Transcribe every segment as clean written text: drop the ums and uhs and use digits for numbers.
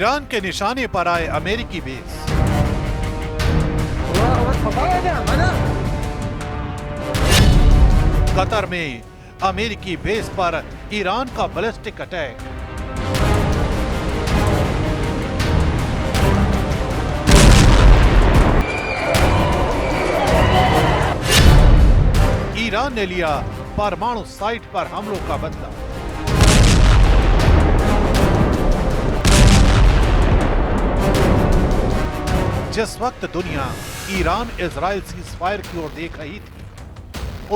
Iran के निशाने पर आए अमेरिकी बेस। कतर में अमेरिकी बेस पर ईरान का बैलिस्टिक अटैक। ईरान ने लिया परमाणु साइट पर हमलों का बदला। जिस वक्त दुनिया ईरान इजराइल सीज़फायर की ओर देख रही थी,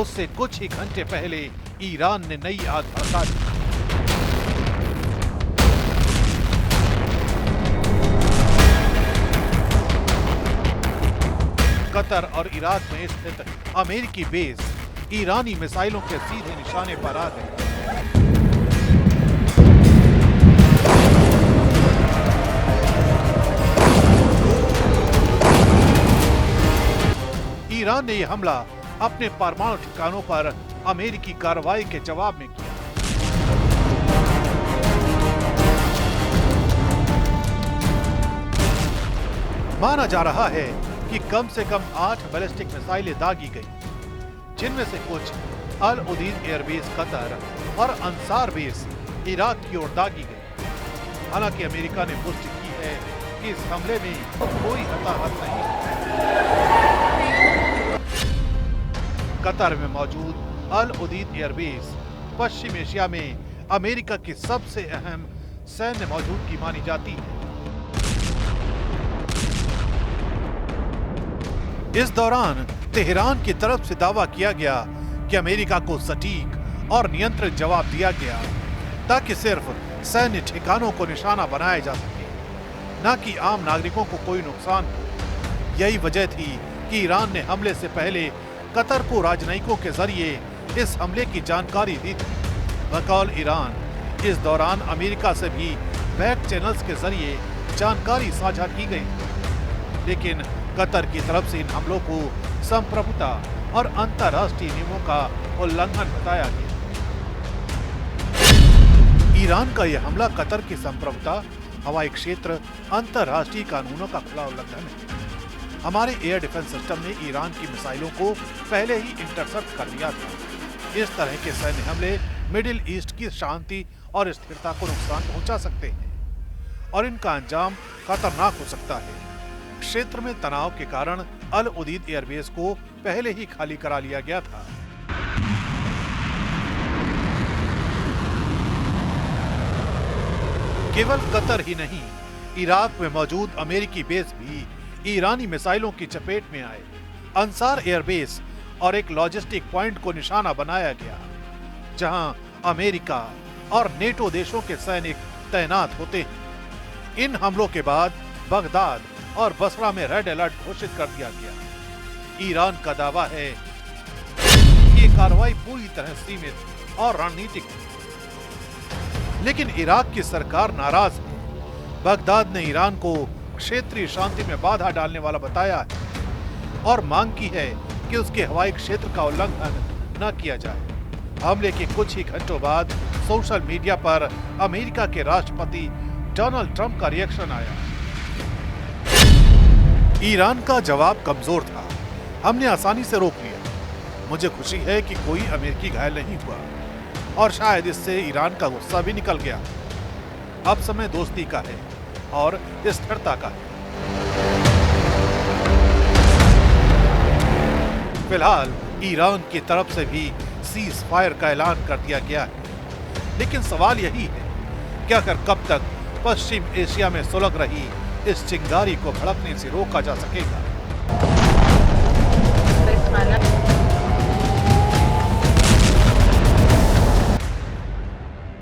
उससे कुछ ही घंटे पहले ईरान ने नई आग भड़का दी। कतर और इराक में स्थित अमेरिकी बेस ईरानी मिसाइलों के सीधे निशाने पर आ गए। ईरान ने यह हमला अपने परमाणु ठिकानों पर अमेरिकी कार्रवाई के जवाब में किया। माना जा रहा है कि कम से कम 8 बैलिस्टिक मिसाइलें दागी गई, जिनमें से कुछ अल उदीद एयरबेस कतर और अंसार बेस इराक की ओर दागी गई। हालांकि अमेरिका ने पुष्टि की है कि इस हमले में कोई हताहत नहीं। कतर में मौजूद अल उदीद एयरबेस पश्चिम एशिया में अमेरिका की सबसे अहम सैन्य मौजूदगी मानी जाती है। इस दौरान तेहरान की तरफ से दावा किया गया कि अमेरिका को सटीक और नियंत्रित जवाब दिया गया, ताकि सिर्फ सैन्य ठिकानों को निशाना बनाया जा सके, न कि आम नागरिकों को कोई नुकसान हो। यही वजह थी कि ईरान ने हमले से पहले कतर को राजनयिकों के जरिए इस हमले की जानकारी दी थी। बकौल ईरान इस दौरान अमेरिका से भी बैक चैनल्स के जरिए जानकारी साझा की गई, लेकिन कतर की तरफ से इन हमलों को संप्रभुता और अंतर्राष्ट्रीय नियमों का उल्लंघन बताया गया। ईरान का यह हमला कतर की संप्रभुता, हवाई क्षेत्र, अंतर्राष्ट्रीय कानूनों का खुला उल्लंघन है। हमारे एयर डिफेंस सिस्टम ने ईरान की मिसाइलों को पहले ही इंटरसेप्ट कर दिया था। इस तरह के सैन्य हमले मिडिल ईस्ट की शांति और स्थिरता को नुकसान पहुंचा सकते हैं और इनका अंजाम खतरनाक हो सकता है। क्षेत्र में तनाव के कारण अल उदीद एयरबेस को पहले ही खाली करा लिया गया था। केवल कतर ही नहीं, इराक में मौजूद अमेरिकी बेस भी ईरानी मिसाइलों की चपेट में आए। अंसार एयरबेस और एक लॉजिस्टिक पॉइंट को निशाना बनाया गया, जहां अमेरिका और नेटो देशों के सैनिक तैनात होते हैं। इन हमलों के बाद बगदाद और बसरा में रेड अलर्ट घोषित कर दिया गया। ईरान का दावा है कि ये कार्रवाई पूरी तरह सीमित और रणनीतिक थी, लेकिन इराक की सरकार नाराज है। बगदाद ने ईरान को क्षेत्रीय शांति में बाधा डालने वाला बताया है और मांग की है कि उसके हवाई क्षेत्र का उल्लंघन न किया जाए। हमले के कुछ ही घंटों बाद सोशल मीडिया पर अमेरिका के राष्ट्रपति डोनाल्ड ट्रंप का रिएक्शन आया। ईरान का जवाब कमजोर था, हमने आसानी से रोक लिया। मुझे खुशी है कि कोई अमेरिकी घायल नहीं हुआ और शायद इससे ईरान का गुस्सा भी निकल गया। अब समय दोस्ती का है और स्थिरता का है। फिलहाल ईरान की तरफ से भी सीज फायर का ऐलान कर दिया गया है, लेकिन सवाल यही है कि आखिर कब तक पश्चिम एशिया में सुलग रही इस चिंगारी को भड़कने से रोका जा सकेगा।